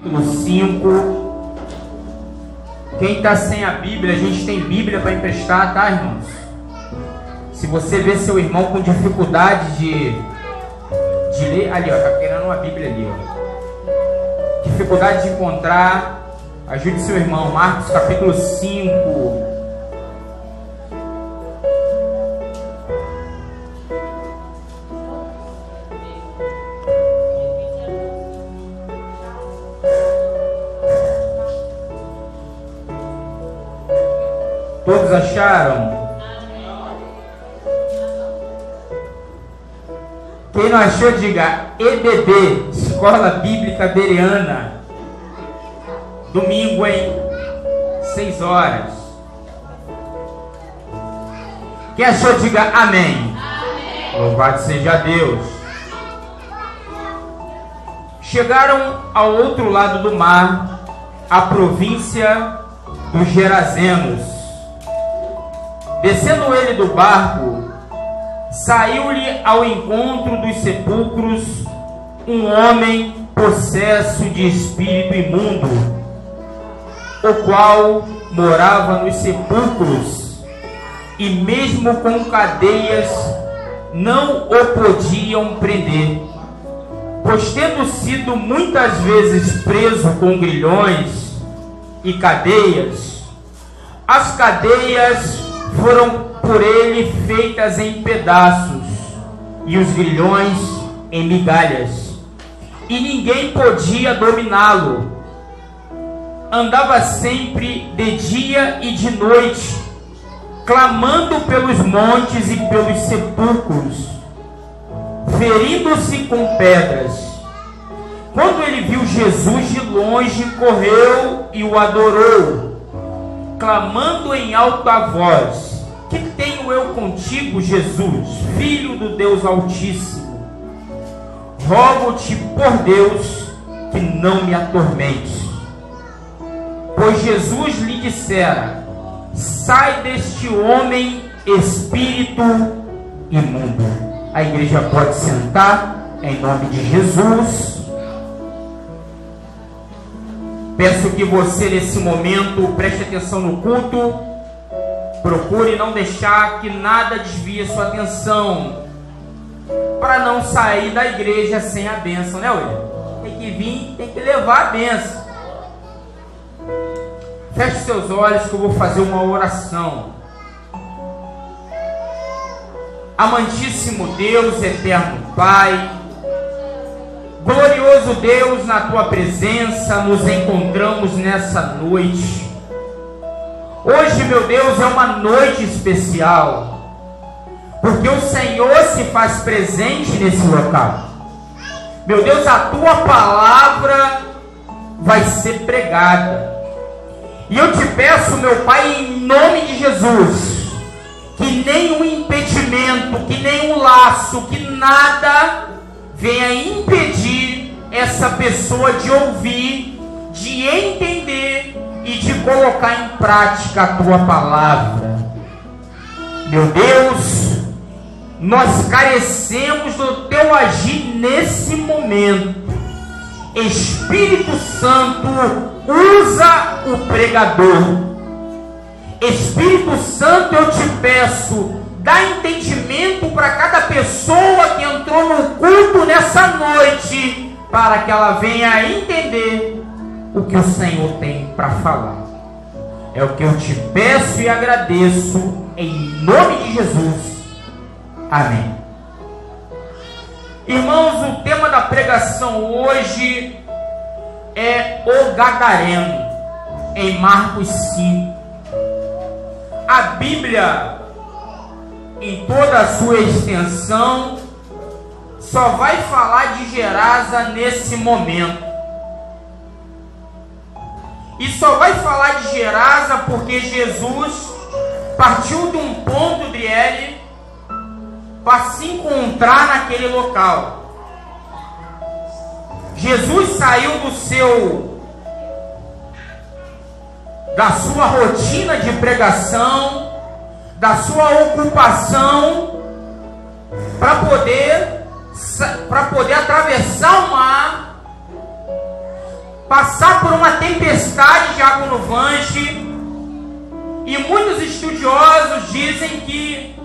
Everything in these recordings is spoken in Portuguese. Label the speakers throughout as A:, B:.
A: 5. Quem está sem a Bíblia, a gente tem Bíblia para emprestar, tá, irmãos? Se você vê seu irmão com dificuldade de ler, ali, ó, tá querendo uma Bíblia ali, ó. Dificuldade de encontrar, ajude seu irmão. Marcos capítulo 5. Todos acharam? Quem não achou, diga EBB, Escola Bíblica Bereana. Domingo, hein? 6 horas. Quem achou, diga amém. Louvado seja Deus. Chegaram ao outro lado do mar, a província dos Gerazenos. Descendo ele do barco, saiu-lhe ao encontro dos sepulcros um homem possesso de espírito imundo, o qual morava nos sepulcros, e mesmo com cadeias não o podiam prender, pois tendo sido muitas vezes preso com grilhões e cadeias, as cadeias foram por ele feitas em pedaços, e os grilhões em migalhas, e ninguém podia dominá-lo. Andava sempre de dia e de noite, clamando pelos montes e pelos sepulcros, ferindo-se com pedras. Quando ele viu Jesus de longe, correu e o adorou, clamando em alta voz: que tenho eu contigo, Jesus, Filho do Deus Altíssimo? Rogo-te por Deus que não me atormentes. Pois Jesus lhe dissera: sai deste homem, espírito imundo. A igreja pode sentar, em nome de Jesus. Peço que você, nesse momento, preste atenção no culto. Procure não deixar que nada desvie sua atenção, para não sair da igreja sem a bênção, né, William? Tem que vir, tem que levar a bênção. Feche seus olhos que eu vou fazer uma oração. Amantíssimo Deus, eterno Pai, glorioso Deus, na tua presença nos encontramos nessa noite. Hoje, meu Deus, é uma noite especial, porque o Senhor se faz presente nesse local. Meu Deus, a tua palavra vai ser pregada. E eu te peço, meu Pai, em nome de Jesus, que nenhum impedimento, que nenhum laço, que nada venha impedir essa pessoa de ouvir, de entender e de colocar em prática a tua palavra. Meu Deus, nós carecemos do teu agir nesse momento. Espírito Santo, usa o pregador. Espírito Santo, eu te peço, dá entendimento para cada pessoa que entrou no culto nessa noite, para que ela venha entender o que o Senhor tem para falar. É o que eu te peço e agradeço, em nome de Jesus. Amém. Irmãos, o tema da pregação hoje é o Gadareno, em Marcos 5. A Bíblia, em toda a sua extensão, só vai falar de Gerasa nesse momento. E só vai falar de Gerasa porque Jesus partiu de um ponto de ele para se encontrar naquele local. Jesus saiu da sua rotina de pregação, da sua ocupação, para poder atravessar o mar passar por uma tempestade de água no Vange, e muitos estudiosos dizem que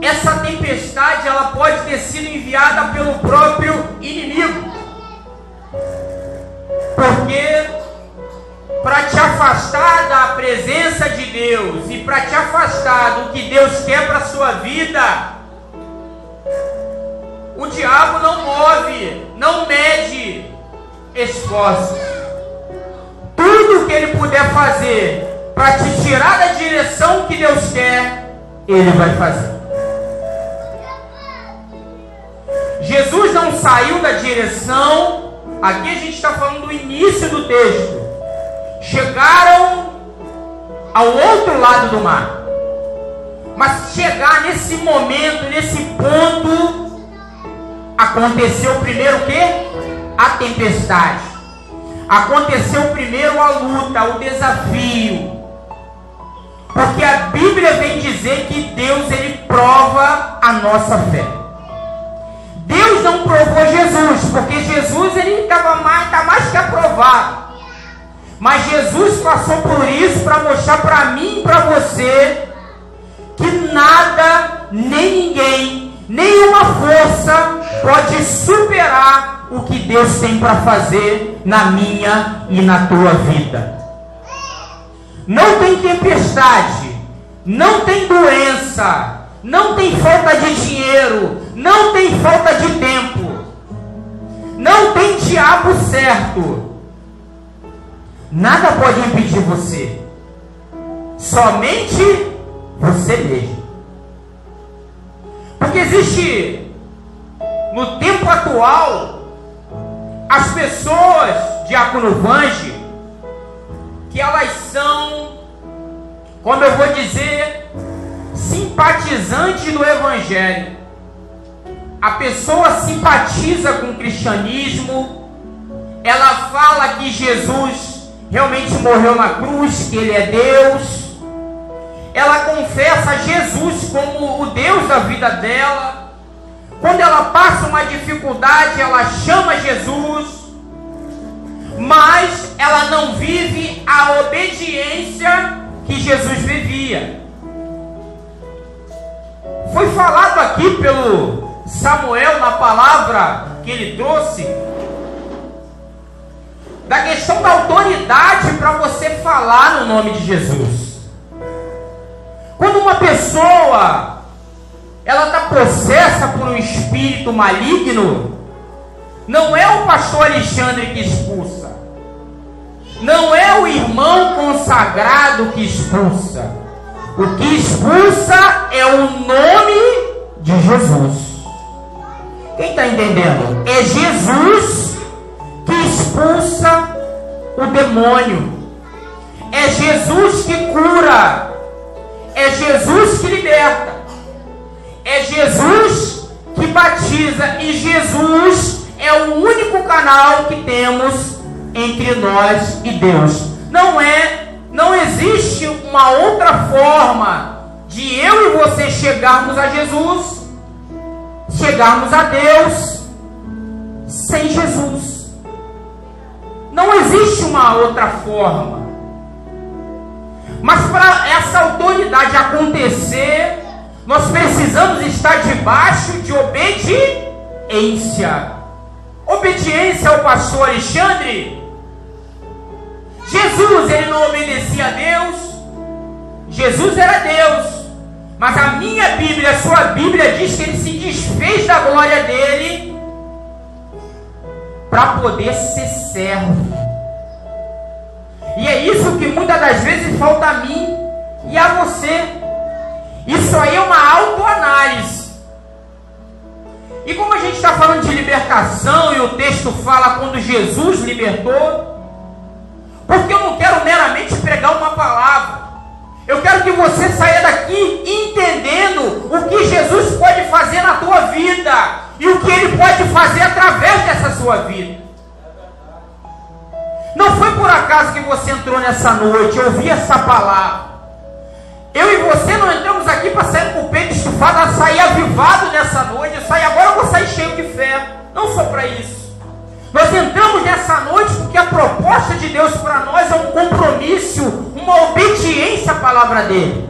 A: essa tempestade ela pode ter sido enviada pelo próprio inimigo, porque para te afastar da presença de Deus e para te afastar do que Deus quer para a sua vida, o diabo não move, não mede esforços. Tudo que ele puder fazer para te tirar da direção que Deus quer, ele vai fazer. Jesus não saiu da direção. Aqui a gente está falando do início do texto. Chegaram ao outro lado do mar. Mas chegar nesse momento, nesse ponto, aconteceu primeiro o quê? A tempestade. Aconteceu primeiro a luta, o desafio. Porque a Bíblia vem dizer que Deus ele prova a nossa fé. Deus não provou Jesus, porque Jesus ele está mais que aprovado. Mas Jesus passou por isso para mostrar para mim e para você que nada, nem ninguém, nenhuma força pode superar o que Deus tem para fazer na minha e na tua vida. Não tem tempestade, não tem doença, não tem falta de dinheiro, não tem falta de tempo, não tem diabo certo. Nada pode impedir você, somente você mesmo. Porque existe, no tempo atual, as pessoas, Diácono Vange, que elas são, como eu vou dizer, simpatizantes do Evangelho. A pessoa simpatiza com o cristianismo, ela fala que Jesus realmente morreu na cruz, que Ele é Deus. Ela confessa Jesus como o Deus da vida dela. Quando ela passa uma dificuldade, ela chama Jesus, mas ela não vive a obediência que Jesus vivia. Foi falado aqui pelo Samuel na palavra que ele trouxe, da questão da autoridade para você falar no nome de Jesus. Quando uma pessoa ela está possessa por um espírito maligno, não é o pastor Alexandre que expulsa, não é o irmão consagrado que expulsa. O que expulsa é o nome de Jesus. Quem está entendendo? É Jesus que expulsa o demônio. É Jesus que cura. É Jesus que liberta. É Jesus que batiza. E Jesus é o único canal que temos entre nós e Deus. Não existe uma outra forma de eu e você chegarmos a Jesus, chegarmos a Deus sem Jesus. Não existe uma outra forma. Mas para essa autoridade acontecer, nós precisamos estar debaixo de obediência. Obediência ao pastor Alexandre. Jesus, ele não obedecia a Deus. Jesus era Deus. Mas a minha Bíblia, a sua Bíblia diz que ele se desfez da glória dele para poder ser servo. E é isso que muitas das vezes falta a mim e a você. Isso aí é uma autoanálise. E como a gente está falando de libertação, e o texto fala quando Jesus libertou, porque eu não quero meramente pregar uma palavra. Eu quero que você saia daqui entendendo o que Jesus pode fazer na tua vida e o que Ele pode fazer através dessa sua vida. Não foi por acaso que você entrou nessa noite, ouvi essa palavra. Eu e você não entramos aqui para sair com o peito estufado, a sair avivado nessa noite. Eu saí agora, eu vou sair cheio de fé. Não foi para isso. Nós entramos nessa noite porque a proposta de Deus para nós é um compromisso, uma obediência à palavra dele.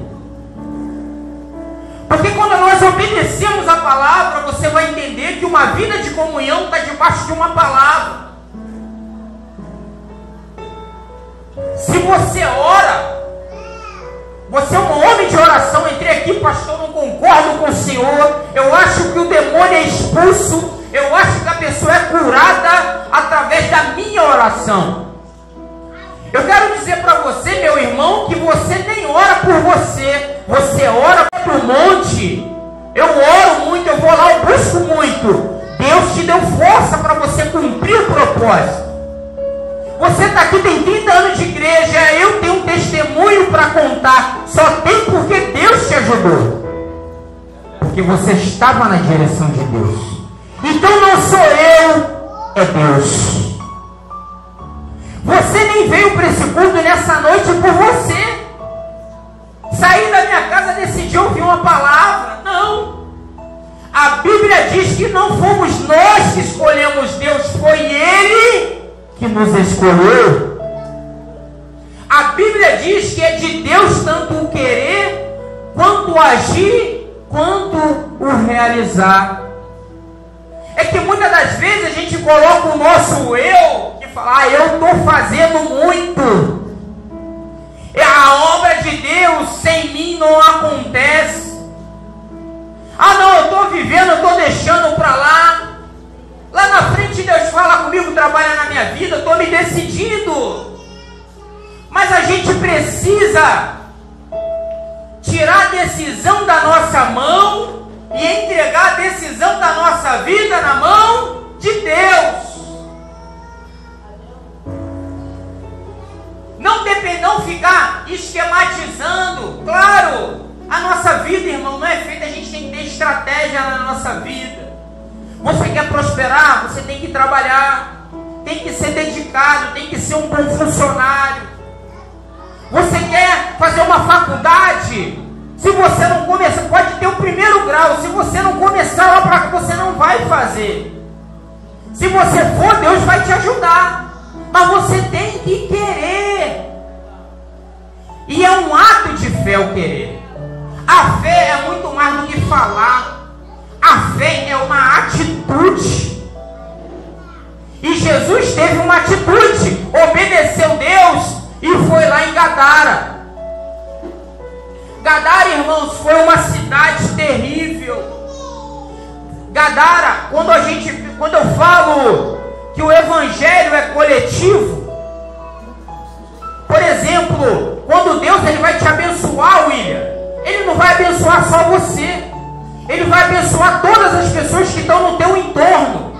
A: Porque quando nós obedecemos a palavra, você vai entender que uma vida de comunhão está debaixo de uma palavra. Se você ora, você é um homem de oração. Entrei aqui, pastor, não concordo com o senhor. Eu acho que o demônio é expulso. Eu acho que a pessoa é curada através da minha oração. Eu quero dizer para você, meu irmão, que você nem ora por você. Você ora para o monte. Eu oro muito, eu vou lá, eu busco muito. Deus te deu força para você cumprir o propósito. Você está aqui, tem 30 anos de igreja. Eu tenho um testemunho para contar. Só tem porque Deus te ajudou. Porque você estava na direção de Deus. Então não sou eu, é Deus. Você nem veio para esse culto nessa noite por você. Saí da minha casa, decidi ouvir uma palavra. Não. A Bíblia diz que não fomos nós que escolhemos Deus, foi Ele que nos escolheu. A Bíblia diz que é de Deus tanto o querer, quanto o agir, quanto o realizar. É que muitas das vezes a gente coloca o nosso eu e fala, eu estou fazendo muito. A obra de Deus sem mim não acontece. Não, eu estou vivendo, eu estou deixando para lá. Lá na frente Deus fala comigo, trabalha na minha vida, eu estou me decidindo. Mas a gente precisa tirar a decisão da nossa mão e entregar a decisão da nossa vida na mão de Deus. Não ficar esquematizando. Claro, a nossa vida, irmão, não é feita, a gente tem que ter estratégia na nossa vida. Você quer prosperar, você tem que trabalhar, tem que ser dedicado, tem que ser um bom funcionário. Você quer fazer uma faculdade? Se você não começar, pode ter o primeiro grau. Se você não começar lá para cá, você não vai fazer. Se você for, Deus vai te ajudar. Mas você tem que querer. E é um ato de fé o querer. A fé é muito mais do que falar. A fé é uma atitude. E Jesus teve uma atitude. Obedeceu Deus e foi lá em Gadara. Gadara, irmãos, foi uma cidade terrível. Gadara, quando eu falo que o evangelho é coletivo, por exemplo, quando Deus ele vai te abençoar, William, Ele não vai abençoar só você. Ele vai abençoar todas as pessoas que estão no teu entorno.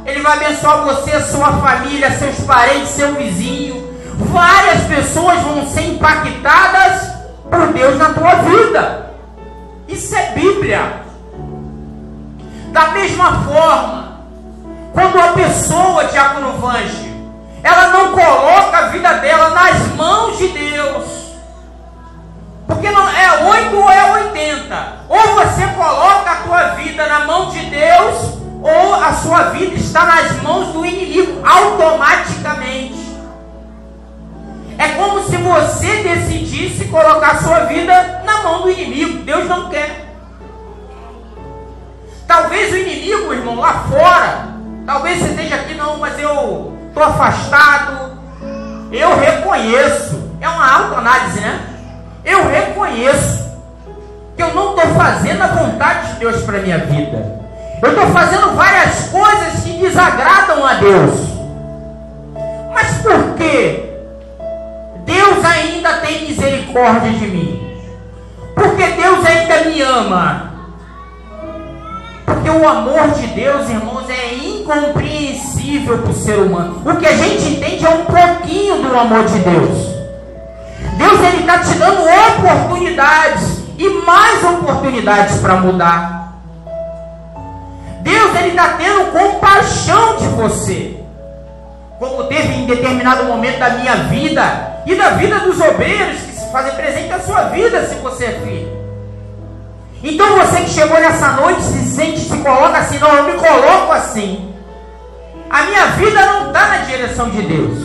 A: Ele vai abençoar você, a sua família, seus parentes, seu vizinho. Várias pessoas vão ser impactadas por Deus na tua vida. Isso é Bíblia. Da mesma forma, quando a pessoa, diácono Vange, ela não coloca a vida dela nas mãos de Deus, porque não é 8 ou é 80. Ou você coloca a tua vida na mão de Deus, ou a sua vida está nas mãos do inimigo automaticamente. É como se você decidisse colocar a sua vida na mão do inimigo. Deus não quer. Talvez o inimigo, irmão, lá fora, talvez você esteja aqui, não, mas eu estou afastado. Eu reconheço. É uma autoanálise, né? Eu reconheço que eu não estou fazendo a vontade de Deus para a minha vida. Eu estou fazendo várias coisas que desagradam a Deus. Mas por quê? Deus ainda tem misericórdia de mim. Porque Deus ainda me ama. Porque o amor de Deus, irmãos, é incompreensível para o ser humano. O que a gente entende é um pouquinho do amor de Deus. Deus ele está te dando oportunidades e mais oportunidades para mudar. Deus ele está tendo compaixão de você, como teve em determinado momento da minha vida e da vida dos obreiros que se fazem presente na sua vida, se você é filho. Então você que chegou nessa noite se coloca assim, não, eu me coloco assim. A minha vida não está na direção de Deus.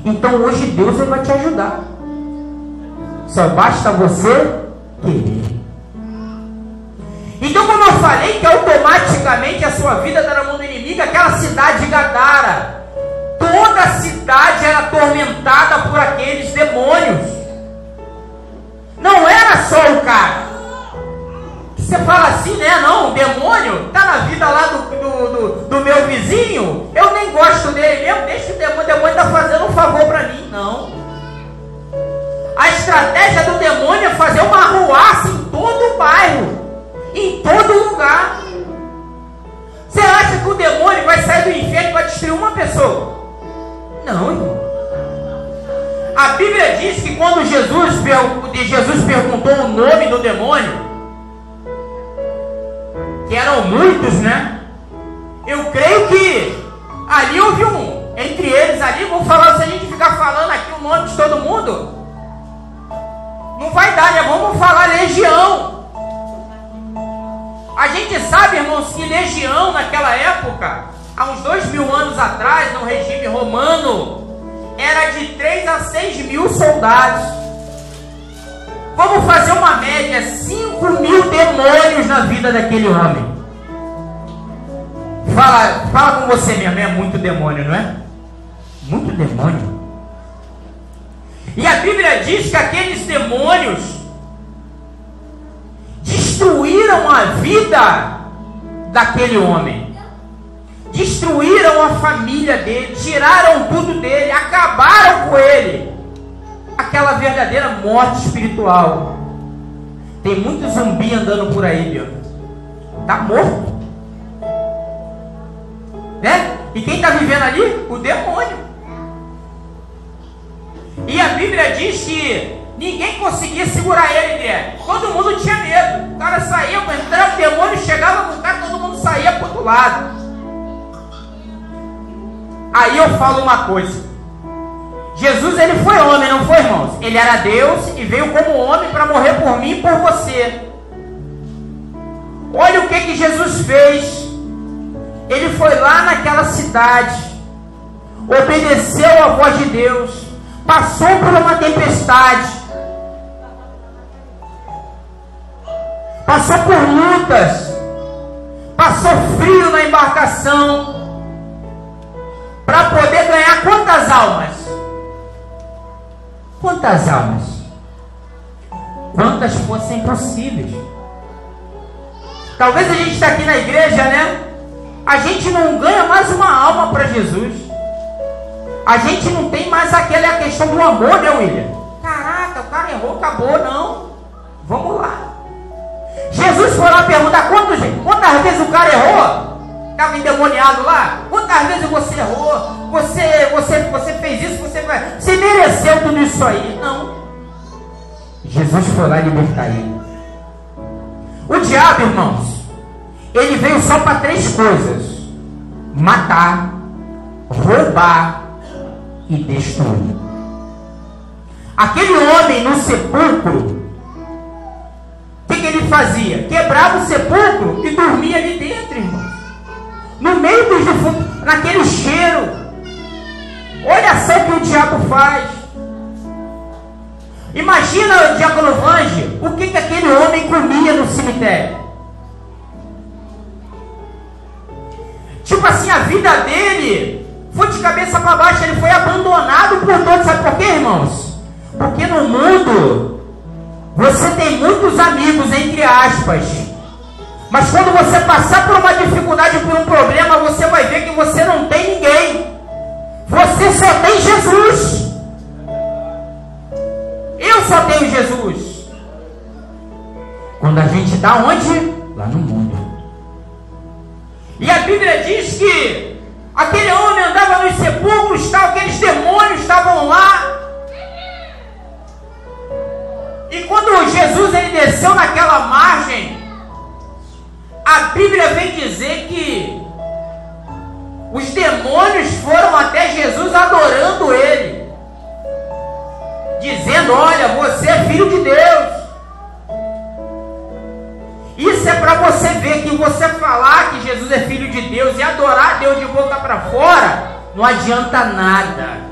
A: Então hoje Deus vai te ajudar. Só basta você querer. Então, como eu falei, que automaticamente a sua vida está na mão do inimigo, aquela cidade de Gadara, toda a cidade era atormentada por aqueles demônios. Não era só o cara. Você fala assim, né? Não, o demônio está na vida lá do meu vizinho, eu nem gosto dele mesmo, deixa o demônio está fazendo um favor para mim. Não. A estratégia do demônio é fazer uma arruaça em todo o bairro, em todo lugar. Você acha que o demônio vai sair do inferno e vai destruir uma pessoa? Não, irmão. A Bíblia diz que quando Jesus perguntou o nome do demônio, que eram muitos, né? Eu creio que ali houve entre eles ali, vamos falar, se a gente ficar falando aqui o nome de todo mundo, não vai dar, né? Vamos falar legião. A gente sabe, irmãos, que legião naquela época, há uns 2000 anos atrás, no regime romano, era de 3 a 6 mil soldados. Vamos fazer uma média, 5 mil demônios na vida daquele homem. Fala com você mesmo, é muito demônio, não é? Muito demônio. E a Bíblia diz que aqueles demônios destruíram a vida daquele homem, destruíram a família dele, tiraram tudo dele, acabaram com ele. Aquela verdadeira morte espiritual. Tem muito zumbi andando por aí, meu. Está morto, né? E quem está vivendo ali? O demônio. E a Bíblia diz que ninguém conseguia segurar ele, Guilherme. Todo mundo tinha medo. O cara saía, entrava o demônio, chegava no cara, todo mundo saía para o outro lado. Aí eu falo uma coisa. Jesus, ele foi homem, não foi, irmãos? Ele era Deus e veio como homem para morrer por mim e por você. Olha o que Jesus fez. Ele foi lá naquela cidade, obedeceu a voz de Deus, passou por uma tempestade, passou por lutas, passou frio na embarcação, para poder ganhar quantas almas? Quantas almas? Quantas fossem possíveis. Talvez a gente está aqui na igreja, né? A gente não ganha mais uma alma para Jesus. A gente não tem mais aquela questão do amor, né, William? Caraca, o cara errou, acabou, não. Vamos lá. Jesus foi lá perguntar quantas vezes o cara errou? Estava endemoniado lá? Quantas vezes você errou? Você fez isso, você mereceu tudo isso aí? Não. Jesus foi lá libertar ele. O diabo, irmãos, ele veio só para 3 coisas: matar, roubar e destruir. Aquele homem no sepulcro, o que ele fazia? Quebrava o sepulcro e dormia ali dentro, irmãos. No meio dos defuntos, naquele cheiro. Olha só o que o diabo faz. Imagina o diácono Vange, o que aquele homem comia no cemitério. Tipo assim, a vida dele foi de cabeça para baixo, ele foi abandonado por todos. Sabe por quê, irmãos? Porque no mundo você tem muitos amigos, entre aspas, mas quando você passar por uma dificuldade, por um problema, você vai ver que você não tem ninguém. Você só tem Jesus. Eu só tenho Jesus. Quando a gente está onde? Lá no mundo. E a Bíblia diz que aquele homem andava nos sepulcros, aqueles demônios estavam lá. E quando Jesus ele desceu naquela margem, a Bíblia vem dizer que os demônios foram até Jesus adorando ele, dizendo: olha, você é filho de Deus. Isso é é para você ver que você falar que Jesus é filho de Deus e adorar Deus de boca para fora, não adianta nada.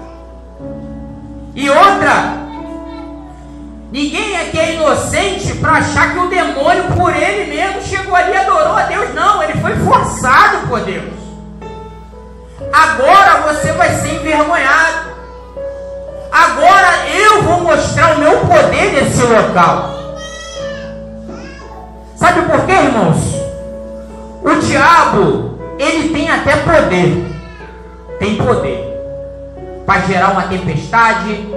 A: E outra, ninguém aqui é inocente para achar que o demônio por ele mesmo chegou ali e adorou a Deus. Não, ele foi forçado por Deus. Agora você vai ser envergonhado. Agora eu vou mostrar o meu poder nesse local. Sabe por quê, irmãos? O diabo, ele tem até poder. Tem poder para gerar uma tempestade,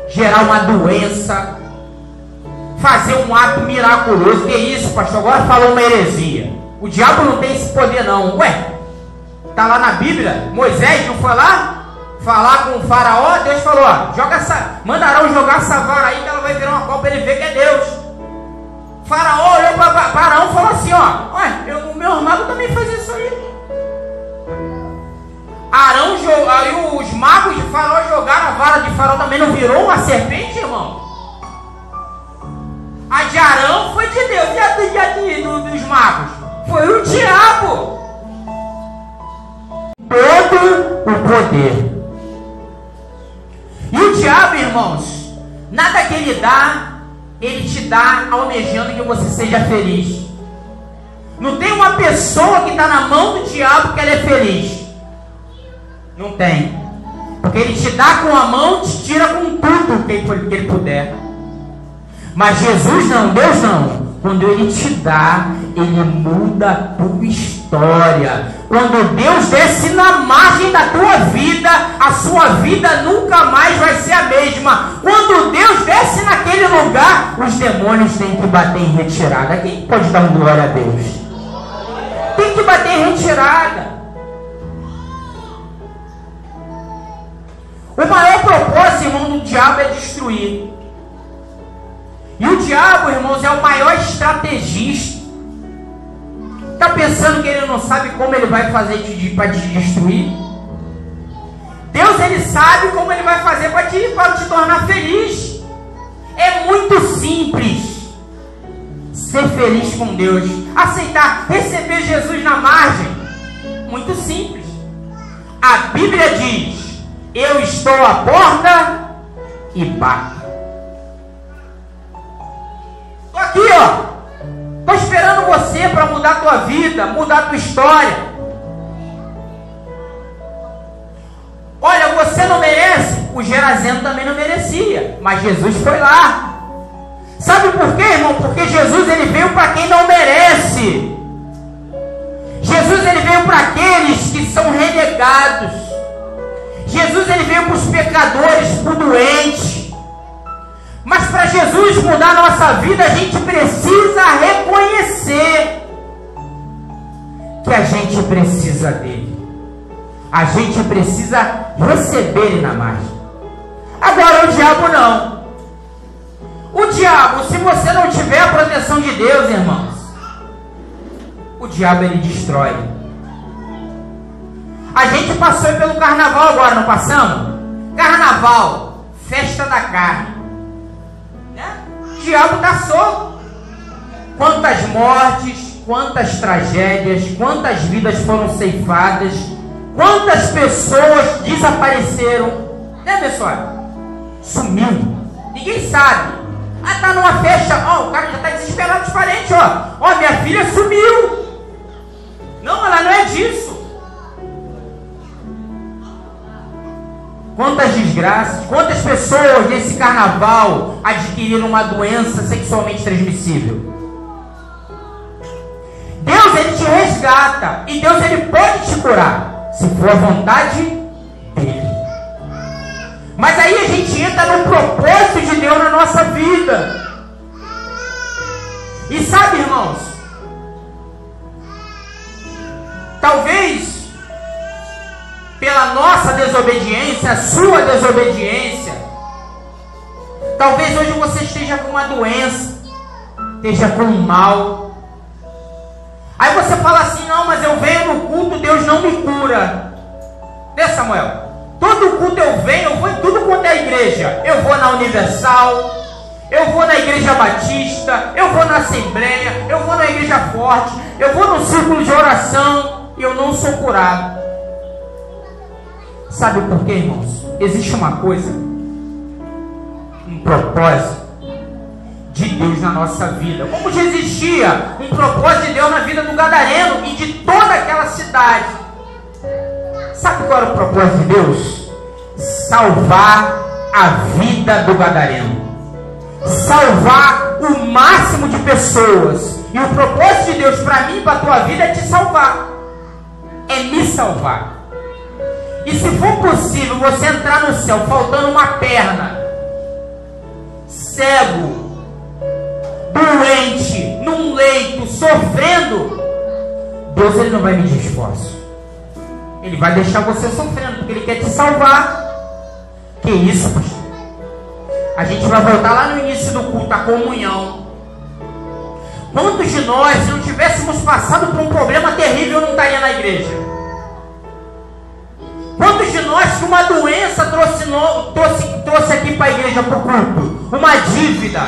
A: gerar uma doença, fazer um ato miraculoso. Que isso, pastor? Agora falou uma heresia. O diabo não tem esse poder não. Ué, tá lá na Bíblia. Moisés não foi lá falar com o faraó? Deus falou, ó, mandarão jogar essa vara aí que ela vai virar uma copa para ele ver que é Deus. O faraó olhou para Faraó e falou assim, ó, ué, o meu mago também faz isso aí. Arão aí os magos de Faraó jogaram a vara de Faraó, também não virou uma serpente, irmão? A de Arão foi de Deus, e a dos magos? Foi o diabo. Todo o poder. E o diabo, irmãos, nada que ele te dá almejando que você seja feliz. Não tem uma pessoa que está na mão do diabo que ela é feliz. Não tem. Porque ele te dá com a mão, te tira com tudo que ele puder. Mas Jesus não, Deus não. Quando ele te dá, ele muda a tua história. Quando Deus desce na margem da tua vida, a sua vida nunca mais vai ser a mesma. Quando Deus desce naquele lugar, os demônios têm que bater em retirada. Quem pode dar glória a Deus? Tem que bater em retirada. O maior propósito, irmão, do diabo é destruir. E o diabo, irmãos, é o maior estrategista. Está pensando que ele não sabe como ele vai fazer para te destruir? Deus, ele sabe como ele vai fazer para te tornar feliz. É muito simples ser feliz com Deus. Aceitar, receber Jesus na margem. Muito simples. A Bíblia diz: eu estou à porta e bato. Estou aqui, ó. Estou esperando você para mudar a tua vida, mudar a tua história. Olha, você não merece. O Gerazeno também não merecia, mas Jesus foi lá. Sabe por quê, irmão? Porque Jesus, ele veio para quem não merece. Jesus, ele veio para aqueles que são renegados. Jesus, ele veio para os pecadores, para o doente. Mas para Jesus mudar a nossa vida, a gente precisa reconhecer que a gente precisa dele. A gente precisa receber ele na margem. Agora o diabo não. O diabo, se você não tiver a proteção de Deus, irmãos, o diabo, ele destrói. A gente passou pelo carnaval agora, não passamos? Carnaval, festa da carne. O diabo está solto. Quantas mortes, quantas tragédias, quantas vidas foram ceifadas, quantas pessoas desapareceram, né, pessoal? Sumiu. Ninguém sabe. Ah, tá numa festa, ó, o cara já está desesperado dos parentes, ó, minha filha sumiu. Não, ela não é disso. Quantas desgraças, quantas pessoas nesse carnaval adquiriram uma doença sexualmente transmissível? Deus, ele te resgata. E Deus, ele pode te curar, se for a vontade dele. Mas aí a gente entra no propósito de Deus na nossa vida. E sabe, irmãos, talvez pela nossa desobediência, a sua desobediência, talvez hoje você esteja com uma doença, esteja com um mal. Aí você fala assim: não, mas eu venho no culto, Deus não me cura. Né, Samuel? Todo culto eu venho, eu vou em tudo quanto é igreja. Eu vou na Universal, eu vou na igreja batista, eu vou na assembleia, eu vou na igreja forte, eu vou no círculo de oração e eu não sou curado. Sabe por quê, irmãos? Existe uma coisa, um propósito de Deus na nossa vida. Como já existia um propósito de Deus na vida do gadareno e de toda aquela cidade. Sabe qual era o propósito de Deus? Salvar a vida do gadareno. Salvar o máximo de pessoas. E o propósito de Deus para mim e para a tua vida é te salvar. É me salvar. E se for possível você entrar no céu faltando uma perna, cego, doente, num leito, sofrendo, Deus ele não vai medir esforço. Ele vai deixar você sofrendo, porque Ele quer te salvar. Que isso, pastor? A gente vai voltar lá no início do culto, a comunhão. Quantos de nós, se não tivéssemos passado por um problema terrível, não estaria na igreja? Quantos de nós que uma doença trouxe aqui para a igreja, para o culto? Uma dívida,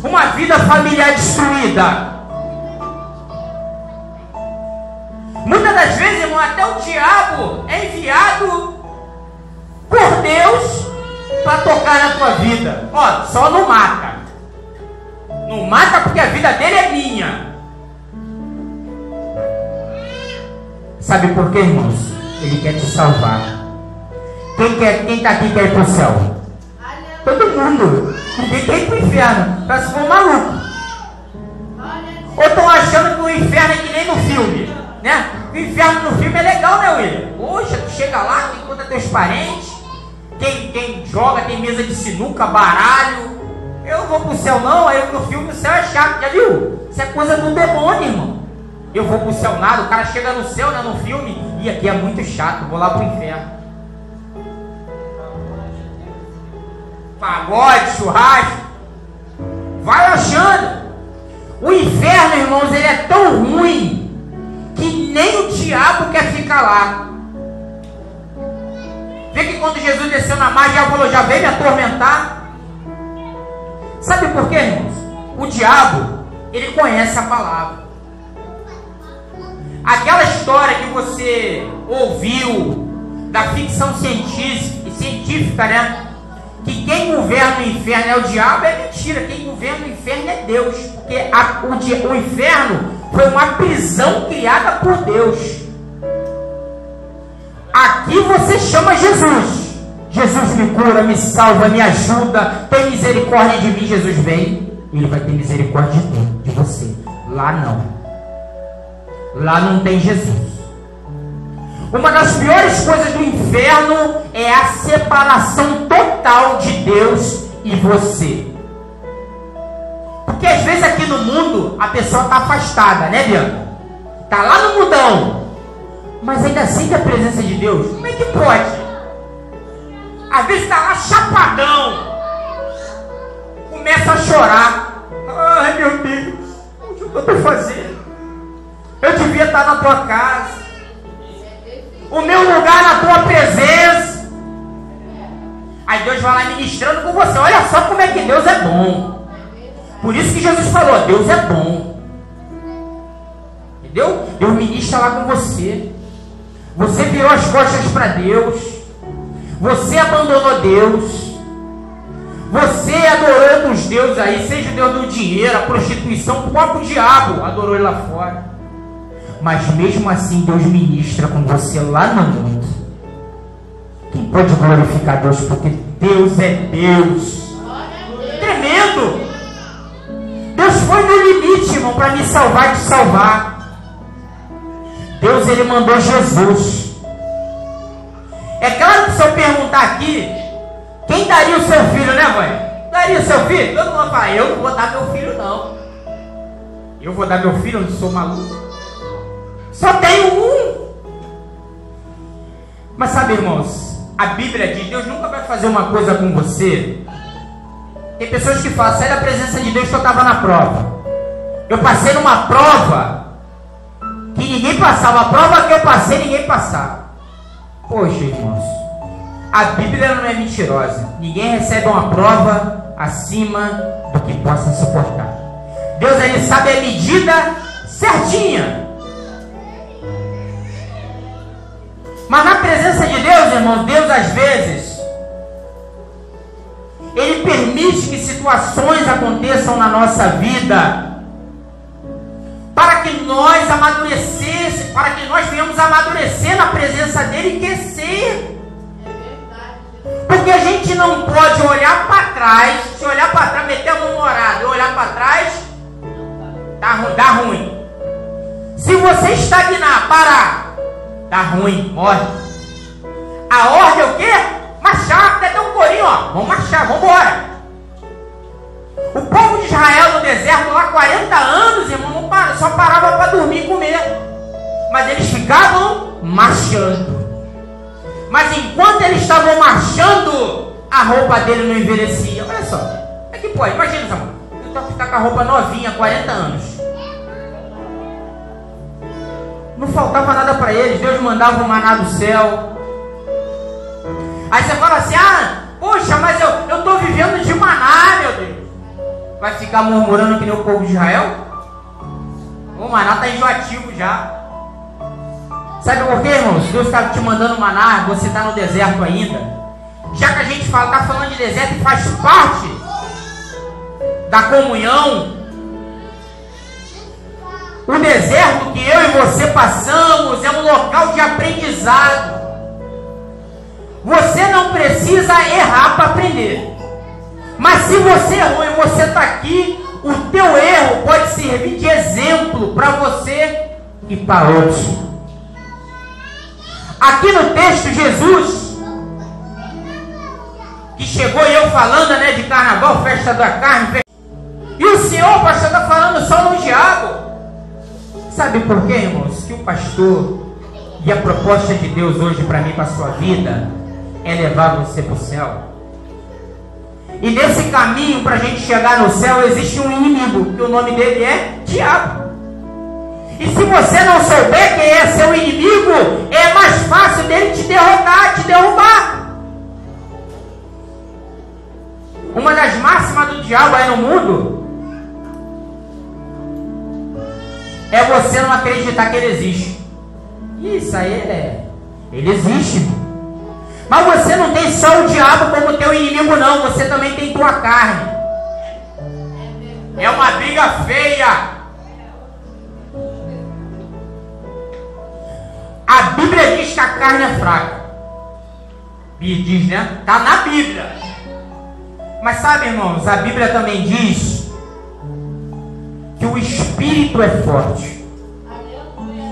A: uma vida familiar destruída. Muitas das vezes, irmão, até o diabo é enviado por Deus para tocar na tua vida. Ó, só não mata. Não mata porque a vida dele é minha. Sabe por quê, irmãos? Ele quer te salvar. Quem está aqui quer ir para o céu? Todo mundo. Ninguém quer ir para o inferno. Para se for maluco. Ou estão achando que o inferno é que nem no filme, né? O inferno no filme é legal, né, William? Poxa, tu chega lá, tu encontra teus parentes. Quem joga, tem mesa de sinuca, baralho. Eu não vou pro céu não. Aí no filme o céu é chato. Já viu? Isso é coisa do demônio, irmão. Eu vou pro céu nada. O cara chega no céu, né, no filme. E aqui é muito chato, vou lá pro inferno. Pagode, churrasco. Vai achando. O inferno, irmãos, ele é tão ruim que nem o diabo quer ficar lá. Vê que quando Jesus desceu na mar, já falou, já veio me atormentar. Sabe por quê, irmãos? O diabo, ele conhece a palavra. Aquela história que você ouviu da ficção científica, né? Que quem governa o inferno é o diabo, é mentira. Quem governa o inferno é Deus. Porque o inferno foi uma prisão criada por Deus. Aqui você chama Jesus. Jesus me cura, me salva, me ajuda, tem misericórdia de mim. Jesus vem, Ele vai ter misericórdia de você. Lá não. Lá não tem Jesus. Uma das piores coisas do inferno é a separação total de Deus e você. Porque às vezes aqui no mundo a pessoa está afastada, né, Bianca? Está lá no mundão, mas ainda sente a presença de Deus. Como é que pode? Às vezes está lá chapadão, começa a chorar. Ai meu Deus, o que eu estou fazendo? Eu devia estar na tua casa. O meu lugar na tua presença. Aí Deus vai lá ministrando com você. Olha só como é que Deus é bom. Por isso que Jesus falou, Deus é bom. Entendeu? Deus ministra lá com você. Você virou as costas para Deus. Você abandonou Deus. Você adorou outros deuses aí, seja o Deus do dinheiro, a prostituição, o próprio diabo adorou ele lá fora. Mas mesmo assim Deus ministra com você lá no mundo. Quem pode glorificar Deus? Porque Deus é Deus. Tremendo. Deus foi no limite, irmão, para me salvar e te salvar. Deus, Ele mandou Jesus. É claro que se eu perguntar aqui, quem daria o seu filho, né, mãe? Daria o seu filho? Todo mundo vai falar, eu não vou dar meu filho, não. Eu vou dar meu filho, eu não sou maluco. Só tenho um. Mas sabe, irmãos, a Bíblia diz, Deus nunca vai fazer uma coisa com você. Tem pessoas que falam, sai da presença de Deus que eu estava na prova. Eu passei numa prova que ninguém passava. A prova que eu passei, ninguém passava. Poxa, irmãos, a Bíblia não é mentirosa. Ninguém recebe uma prova acima do que possa suportar. Deus, ele sabe a medida certinha. Mas na presença de Deus, irmãos, Deus às vezes Ele permite que situações aconteçam na nossa vida para que nós amadurecêssemos, para que nós venhamos amadurecer na presença dEle e crescer. Porque a gente não pode olhar para trás, se olhar para trás, meter a mão morada e olhar para trás, dá ruim. Se você estagnar, parar, dá ruim, morre. A ordem é o quê? Marchar, até um corinho, ó. Vamos marchar, vamos embora. O povo de Israel no deserto, lá 40 anos, irmão, só parava para dormir e comer. Mas eles ficavam marchando. Mas enquanto eles estavam marchando, a roupa dele não envelhecia. Olha só, é que pode, imagina, Samuel, eu tô ficar com a roupa novinha, 40 anos. Não faltava nada para eles, Deus mandava um maná do céu. Aí você fala assim, poxa, mas eu estou vivendo de maná, meu Deus. Vai ficar murmurando que nem o povo de Israel? O maná está enjoativo já. Sabe por quê, irmãos? Deus está te mandando maná, você está no deserto ainda. Já que a gente está falando de deserto e faz parte da comunhão, o deserto que eu e você passamos é um local de aprendizado. Você não precisa errar para aprender. Mas se você errou e você está aqui, o teu erro pode servir de exemplo para você e para outros. Aqui no texto, Jesus, que chegou e eu falando, né, de carnaval, festa da carne, e o Senhor, o pastor, está falando só no diabo. Sabe por quê, irmãos? Que o pastor e a proposta de Deus hoje para mim, para a sua vida, é levar você para o céu. E nesse caminho para a gente chegar no céu existe um inimigo, que o nome dele é diabo. E se você não souber quem é seu inimigo, é mais fácil dele te derrotar, te derrubar. Uma das máximas do diabo aí no mundo é você não acreditar que ele existe. Isso aí ele existe. Mas você não tem só o diabo como teu inimigo, não. Você também tem tua carne. É uma briga feia. A Bíblia diz que a carne é fraca. Diz, né? Está na Bíblia. Mas sabe, irmãos, a Bíblia também diz que o espírito é forte.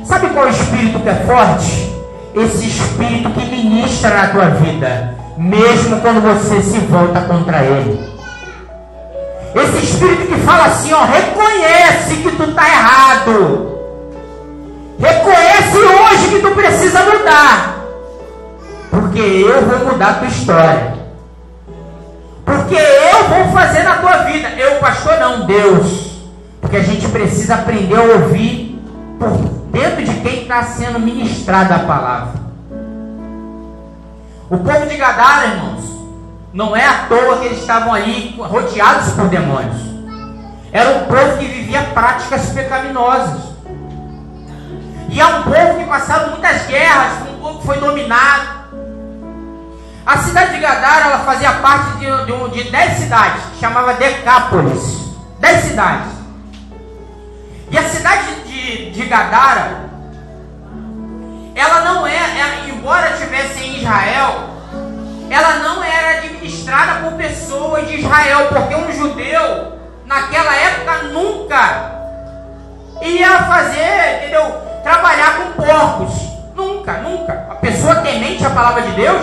A: Sabe qual é o espírito que é forte? Esse espírito que ministra na tua vida, mesmo quando você se volta contra ele. Esse espírito que fala assim, ó, reconhece que tu está errado. Reconhece hoje que tu precisa mudar. Porque eu vou mudar a tua história. Porque eu vou fazer na tua vida. Eu, pastor, não, Deus. Porque a gente precisa aprender a ouvir por dentro de quem está sendo ministrada a palavra. O povo de Gadara, irmãos, não é à toa que eles estavam ali rodeados por demônios. Era um povo que vivia práticas pecaminosas. E é um povo que passaram muitas guerras, um povo que foi dominado. A cidade de Gadara, ela fazia parte de 10 cidades, que chamava Decápolis. 10 cidades. E a cidade de Gadara, ela não embora estivesse em Israel, ela não era administrada por pessoas de Israel, porque um judeu, naquela época, nunca ia fazer, entendeu? Trabalhar com porcos. Nunca, nunca. A pessoa temente à palavra de Deus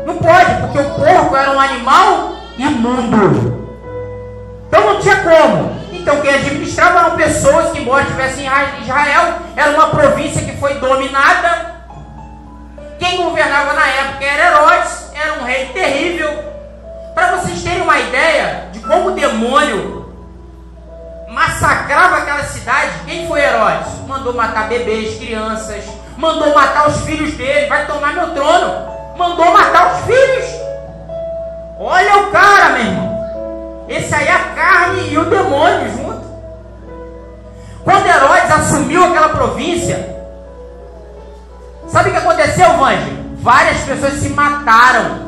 A: não pode, porque o porco era um animal imundo. Então não tinha como. Então quem administrava eram pessoas que, embora estivessem em Israel, era uma província que foi dominada. Quem governava na época era Herodes, era um rei terrível. Para vocês terem uma ideia de como o demônio massacrava aquela cidade, quem foi Herodes? Mandou matar bebês, crianças, mandou matar os filhos dele, vai tomar meu trono. Mandou matar os filhos. Olha o cara, meu irmão. província. Sabe o que aconteceu, Vange? Várias pessoas se mataram.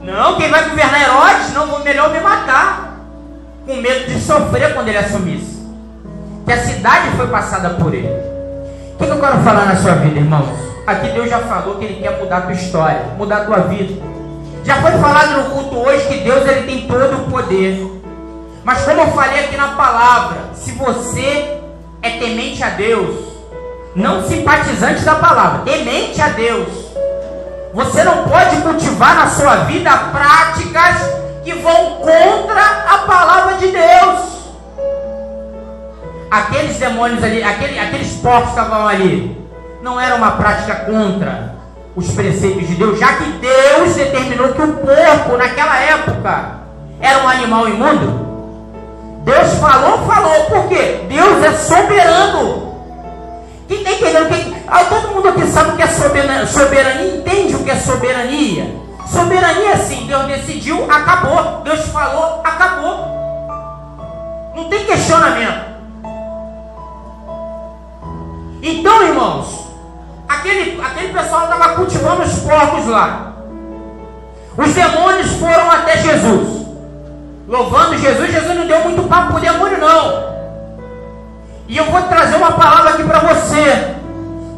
A: Não, quem vai governar Herodes? Não, melhor me matar. Com medo de sofrer quando ele assumisse. Que a cidade foi passada por ele. O que eu quero falar na sua vida, irmãos? Aqui Deus já falou que Ele quer mudar a tua história, mudar a tua vida. Já foi falado no culto hoje que Deus ele tem todo o poder. Mas como eu falei aqui na palavra, se você é temente a Deus, não simpatizante da palavra, temente a Deus, você não pode cultivar na sua vida práticas que vão contra a palavra de Deus. Aqueles demônios ali, aqueles porcos que estavam ali, não era uma prática contra os preceitos de Deus, já que Deus determinou que o porco naquela época era um animal imundo. Deus falou, por quê? Deus é soberano. Quem está entendendo? Todo mundo aqui sabe o que é soberania, entende o que é soberania? Soberania é assim, Deus decidiu, acabou. Deus falou, acabou. Não tem questionamento. Então, irmãos, aquele pessoal estava cultivando os porcos lá. Os demônios foram até Jesus, louvando Jesus. Jesus não deu muito papo para o demônio, não. E eu vou trazer uma palavra aqui para você.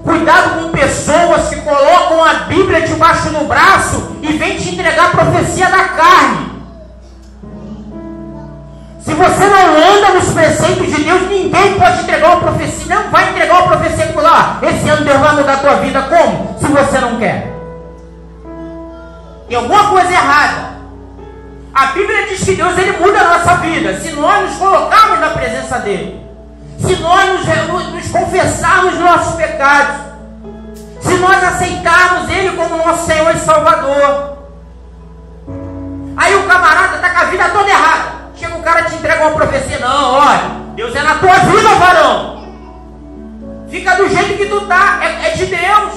A: Cuidado com pessoas que colocam a Bíblia debaixo do braço e vêm te entregar a profecia da carne. Se você não anda nos preceitos de Deus, ninguém pode entregar uma profecia. Não vai entregar uma profecia por lá. Esse ano Deus vai mudar a tua vida. Como? Se você não quer. Tem alguma coisa errada. A Bíblia diz que Deus ele muda a nossa vida se nós nos colocarmos na presença dele. Se nós nos confessarmos nossos pecados, se nós aceitarmos Ele como nosso Senhor e Salvador. Aí o camarada está com a vida toda errada. Chega o cara e te entrega uma profecia. Não, olha, Deus é na tua vida, varão. Fica do jeito que tu tá, é de Deus.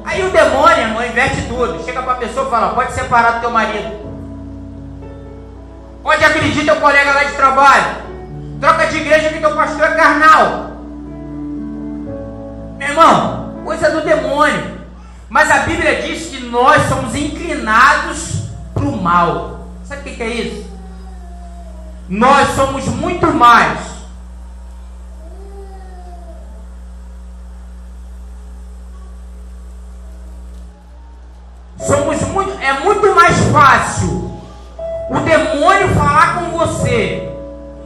A: Aí o demônio, irmão, inverte tudo. Chega para a pessoa e fala, pode separar do teu marido. Pode agredir teu colega lá de trabalho. Troca de igreja que teu pastor é carnal. Meu irmão, coisa do demônio. Mas a Bíblia diz que nós somos inclinados para o mal. Sabe o que é isso? Nós somos muito mais. É muito mais fácil o demônio falar com você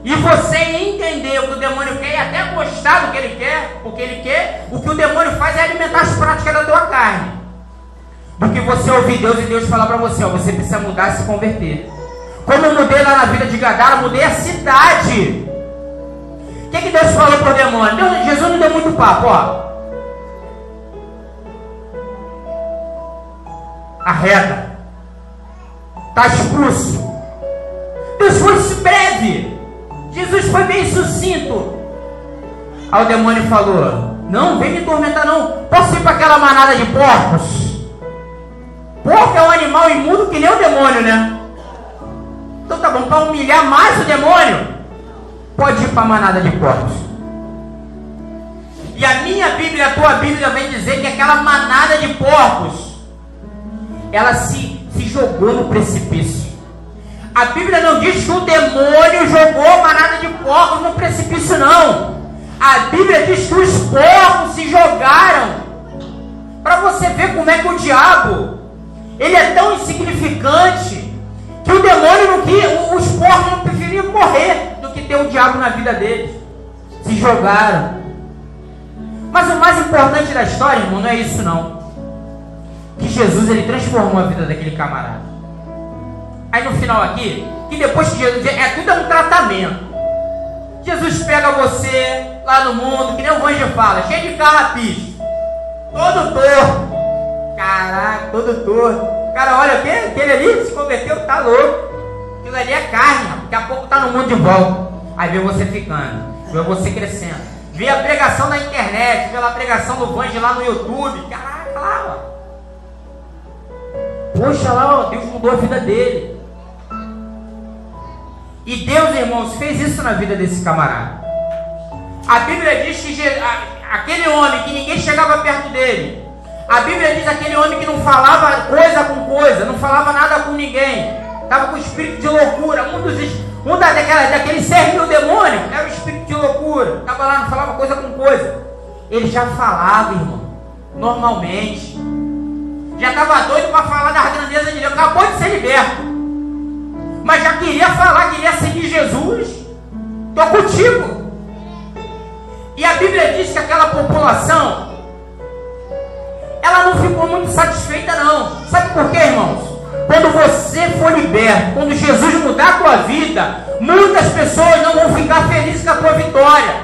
A: e você entender o que o demônio quer e até gostar do que ele quer, porque ele quer. O que o demônio faz é alimentar as práticas da tua carne, do que você ouvir Deus e Deus falar para você, ó, você precisa mudar e se converter. Como eu mudei lá na vida de Gadara, mudei a cidade. O que Deus falou para o demônio? Jesus não deu muito papo, ó. Arreda. Está expulso. Deus foi breve. Jesus foi bem sucinto. Aí o demônio falou, não, vem me tormentar não. Posso ir para aquela manada de porcos? Porco é um animal imundo que nem o demônio, né? Então tá bom, para humilhar mais o demônio, pode ir para a manada de porcos. E a minha Bíblia, a tua Bíblia vem dizer que aquela manada de porcos, ela se jogou no precipício. A Bíblia não diz que o demônio jogou a manada de porcos no precipício, não. A Bíblia diz que os porcos se jogaram. Para você ver como é que o diabo, ele é tão insignificante, que o demônio não queria, os porcos não preferiam morrer do que ter o diabo na vida deles. Se jogaram. Mas o mais importante da história, irmão, não é isso não. Que Jesus, ele transformou a vida daquele camarada. Aí no final aqui, que depois que Jesus, tudo é um tratamento. Jesus pega você lá no mundo, que nem o Vange fala, cheio de carrapicho, todo torto. Caraca, todo torto. Cara, olha o que? Aquele ali se converteu, tá louco. Aquilo ali é carne, daqui a pouco tá no mundo de volta. Aí vê você ficando, vê você crescendo. Vê a pregação na internet, vê a pregação do Vange lá no YouTube. Caraca, lá, ó. Poxa lá, ó, Deus mudou a vida dele. E Deus, irmãos, fez isso na vida desse camarada. A Bíblia diz que aquele homem que ninguém chegava perto dele, a Bíblia diz aquele homem que não falava coisa com coisa, não falava nada com ninguém, estava com espírito de loucura. Daqueles 6.000 demônios era o espírito de loucura, estava lá, não falava coisa com coisa. Ele já falava, irmão, normalmente, já estava doido para falar das grandezas de Deus, acabou de ser liberto, mas já queria falar, queria seguir Jesus. Estou contigo. E a Bíblia diz que aquela população, ela não ficou muito satisfeita não. Sabe por quê, irmãos? Quando você for liberto, quando Jesus mudar a tua vida, muitas pessoas não vão ficar felizes com a tua vitória.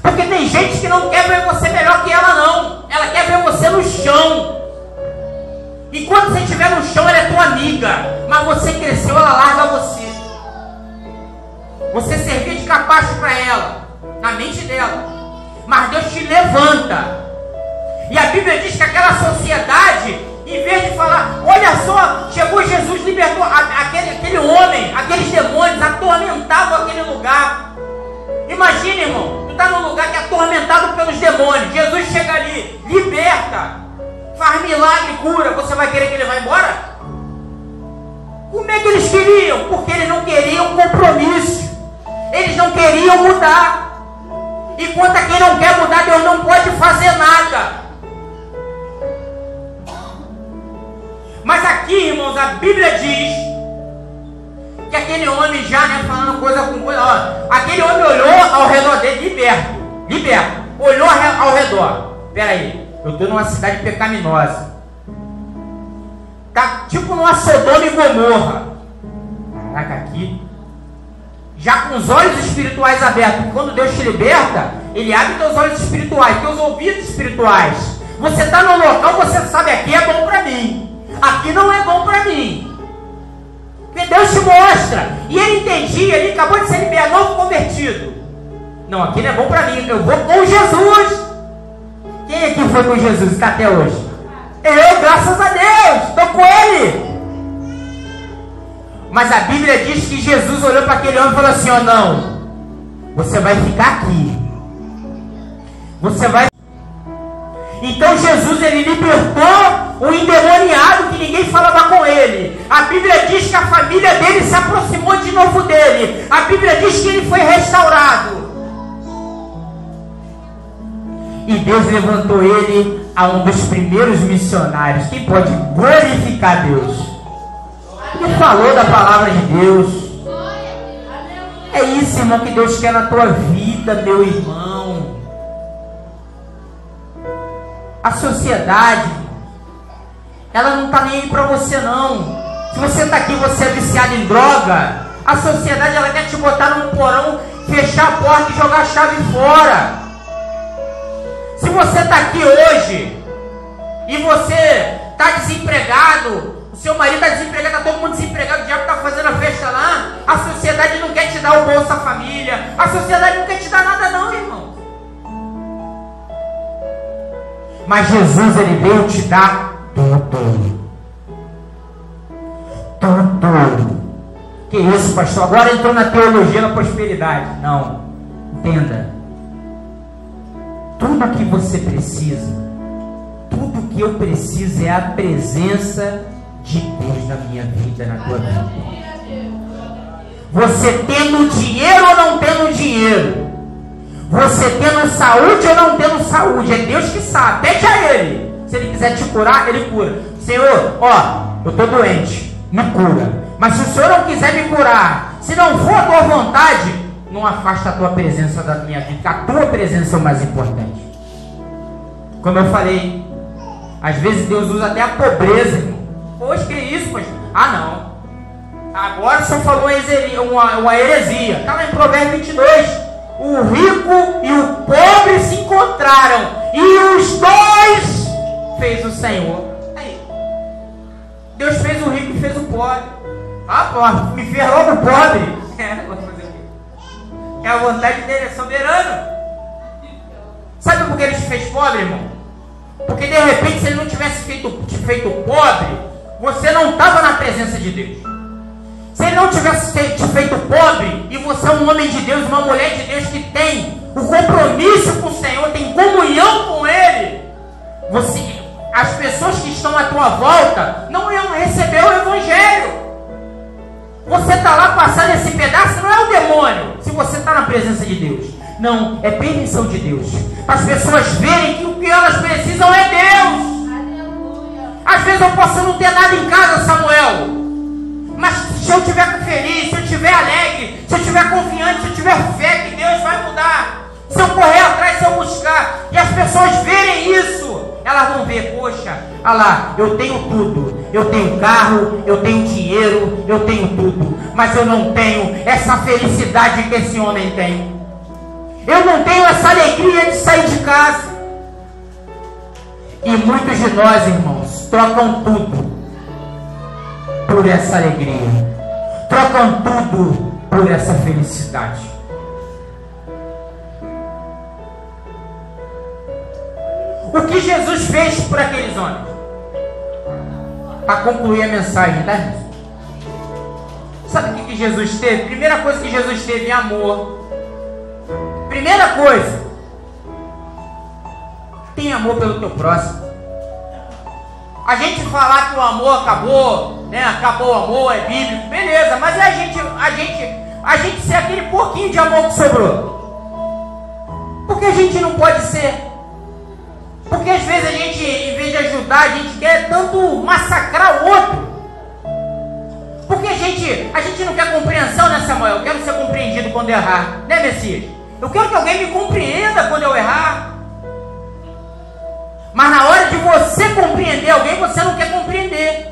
A: Porque tem gente que não quer ver você melhor que ela não. Ela quer ver você no chão. E quando você estiver no chão, ela é tua amiga. Mas você cresceu, ela larga você. Você servia de capacho para ela, na mente dela. Mas Deus te levanta. E a Bíblia diz que aquela sociedade, em vez de falar, olha só, chegou Jesus, libertou aquele homem, aqueles demônios atormentavam aquele lugar. Imagina, irmão, tu está num lugar que é atormentado pelos demônios. Jesus chega ali, liberta, faz milagre, cura. Você vai querer que ele vá embora? Como é que eles queriam? Porque eles não queriam compromisso. Eles não queriam mudar. E quanto a quem não quer mudar, Deus não pode fazer nada. Mas aqui, irmãos, a Bíblia diz que aquele homem já, falando coisa com coisa, ó, aquele homem olhou ao redor dele, liberto, olhou ao redor. Espera aí, eu estou numa cidade pecaminosa, tá tipo numa Sodoma e Gomorra. Caraca, aqui, já com os olhos espirituais abertos, porque quando Deus te liberta, Ele abre teus olhos espirituais, teus ouvidos espirituais. Você está no local, você sabe, aqui é bom para mim. Aqui não é bom para mim. Porque Deus te mostra. E ele entendia, ele acabou de ser liberado, novo convertido. Não, aqui não é bom para mim. Eu vou com Jesus. Quem aqui foi com Jesus e está até hoje? Eu, graças a Deus, estou com ele. Mas a Bíblia diz que Jesus olhou para aquele homem e falou assim, ó, não, você vai ficar aqui. Você vai... Então Jesus, ele libertou o endemoniado que ninguém falava com ele. A Bíblia diz que a família dele se aproximou de novo dele. A Bíblia diz que ele foi restaurado. E Deus levantou ele a um dos primeiros missionários. Quem pode glorificar Deus? Ele falou da palavra de Deus. É isso, irmão, que Deus quer na tua vida, meu irmão. A sociedade, ela não está nem aí para você não. Se você está aqui, você é viciado em droga, a sociedade, ela quer te botar num porão, fechar a porta e jogar a chave fora. Se você está aqui hoje e você está desempregado, o seu marido está desempregado, está todo mundo desempregado, o diabo está fazendo a festa lá, a sociedade não quer te dar o Bolsa Família, a sociedade não quer te dar nada não, irmão. Mas Jesus, ele veio te dar tudo. Tudo. Que isso, pastor? Agora entrou na teologia da prosperidade. Não. Entenda. Tudo que você precisa, tudo que eu preciso é a presença de Deus na minha vida, na tua vida. Você tendo dinheiro ou não tendo dinheiro, você tendo saúde ou não tendo saúde, é Deus que sabe. Pede a Ele. Se Ele quiser te curar, Ele cura. Senhor, ó, eu estou doente, me cura. Mas se o Senhor não quiser me curar, se não for a tua vontade, não afasta a tua presença da minha vida, porque a tua presença é o mais importante. Como eu falei, às vezes Deus usa até a pobreza, irmão. Poxa, que isso, poxa? Ah, não. Agora o Senhor falou uma heresia. Está lá em Provérbios 22. O rico e o pobre se encontraram, e os dois fez o Senhor. Aí, Deus fez o rico e fez o pobre. Ah, pobre, me fez logo o pobre. É a vontade dele, é soberano. Sabe por que ele te fez pobre, irmão? Porque de repente, se ele não tivesse te feito pobre, você não estava na presença de Deus. Se ele não tivesse te feito pobre, e você é um homem de Deus, uma mulher de Deus que tem o compromisso com o Senhor, tem comunhão com Ele, as pessoas que estão à tua volta não iam receber o Evangelho. Você está lá passando esse pedaço, não é o demônio, se você está na presença de Deus. Não, é permissão de Deus. Para as pessoas verem que o que elas precisam é Deus. Às vezes eu posso não ter nada em casa, Samuel, mas se eu estiver feliz, se eu estiver alegre, se eu estiver confiante, se eu tiver fé que Deus vai mudar, se eu correr atrás, se eu buscar, e as pessoas verem isso, elas vão ver, poxa, olha lá, eu tenho tudo, eu tenho carro, eu tenho dinheiro, eu tenho tudo, mas eu não tenho essa felicidade que esse homem tem. Eu não tenho essa alegria de sair de casa. E muitos de nós, irmãos, trocam tudo por essa alegria, trocam tudo por essa felicidade. O que Jesus fez por aqueles homens? Para concluir a mensagem, tá? Sabe o que Jesus teve? Primeira coisa que Jesus teve é amor. Primeira coisa, tem amor pelo teu próximo. A gente falar que o amor acabou, né? Acabou o amor, é bíblico, beleza, mas é a gente ser aquele pouquinho de amor que sobrou. Porque a gente não pode ser. Porque às vezes a gente, em vez de ajudar, a gente quer tanto massacrar o outro. Porque a gente não quer compreensão, né, Samuel? Eu quero ser compreendido quando eu errar, né, Messias? Eu quero que alguém me compreenda quando eu errar. Mas na hora de você compreender alguém, você não quer compreender.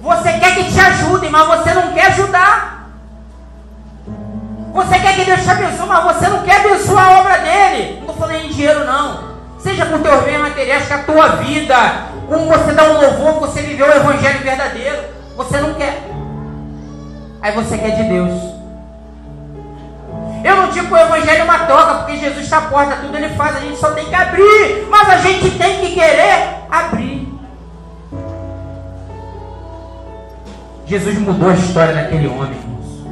A: Você quer que te ajudem, mas você não quer ajudar. Você quer que Deus te abençoe, mas você não quer abençoar a obra dele. Não estou falando em dinheiro, não. Seja com teus bens materiais, com a tua vida, como você dá um louvor, você viveu o evangelho verdadeiro. Você não quer. Aí você quer de Deus. Eu não digo que o evangelho é uma troca, porque Jesus está à porta, tudo ele faz, a gente só tem que abrir. Mas a gente tem que querer abrir. Jesus mudou a história daquele homem, irmãos.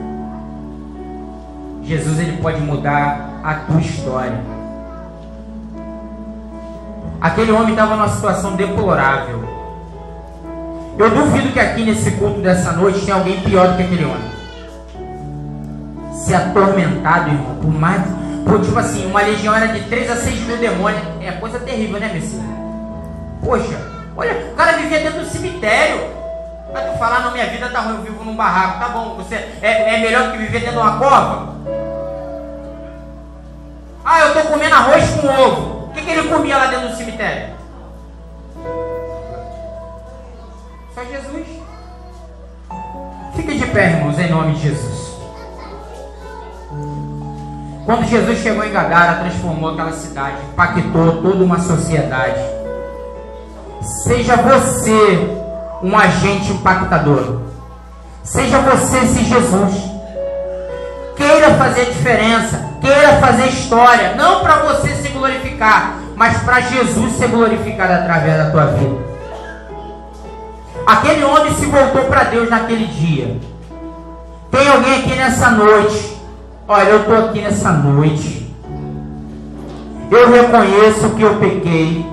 A: Jesus, ele pode mudar a tua história. Aquele homem estava numa situação deplorável. Eu duvido que aqui nesse culto dessa noite tem alguém pior do que aquele homem. Ser atormentado, irmão, por tipo assim, uma legião era de 3 a 6 mil demônios. É coisa terrível, né, Messias? Poxa, olha, o cara vivia dentro do cemitério. Vai tu falar, não, minha vida tá ruim, eu vivo num barraco. Tá bom, você é melhor do que viver dentro de uma cova? Ah, eu tô comendo arroz com ovo. O que ele comia lá dentro do cemitério? Só Jesus. Fique de pé, irmãos, em nome de Jesus. Quando Jesus chegou em Gadara, transformou aquela cidade, impactou toda uma sociedade. Seja você um agente impactador. Seja você esse Jesus. Queira fazer diferença, queira fazer história, não para você se glorificar, mas para Jesus ser glorificado através da tua vida. Aquele homem se voltou para Deus naquele dia. Tem alguém aqui nessa noite? Olha, eu estou aqui nessa noite. Eu reconheço que eu pequei.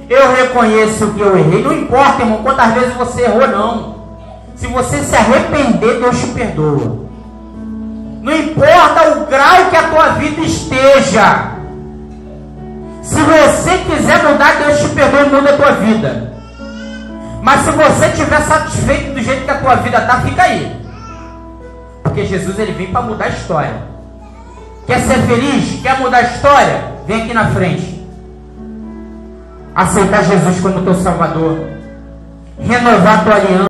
A: Eu reconheço que eu errei. Não importa, irmão, quantas vezes você errou, não. Se você se arrepender, Deus te perdoa. Não importa o grau que a tua vida esteja. Se você quiser mudar, Deus te perdoa e muda a tua vida. Mas se você estiver satisfeito do jeito que a tua vida está, fica aí. Porque Jesus, ele vem para mudar a história. Quer ser feliz? Quer mudar a história? Vem aqui na frente. Aceitar Jesus como teu Salvador. Renovar a tua aliança.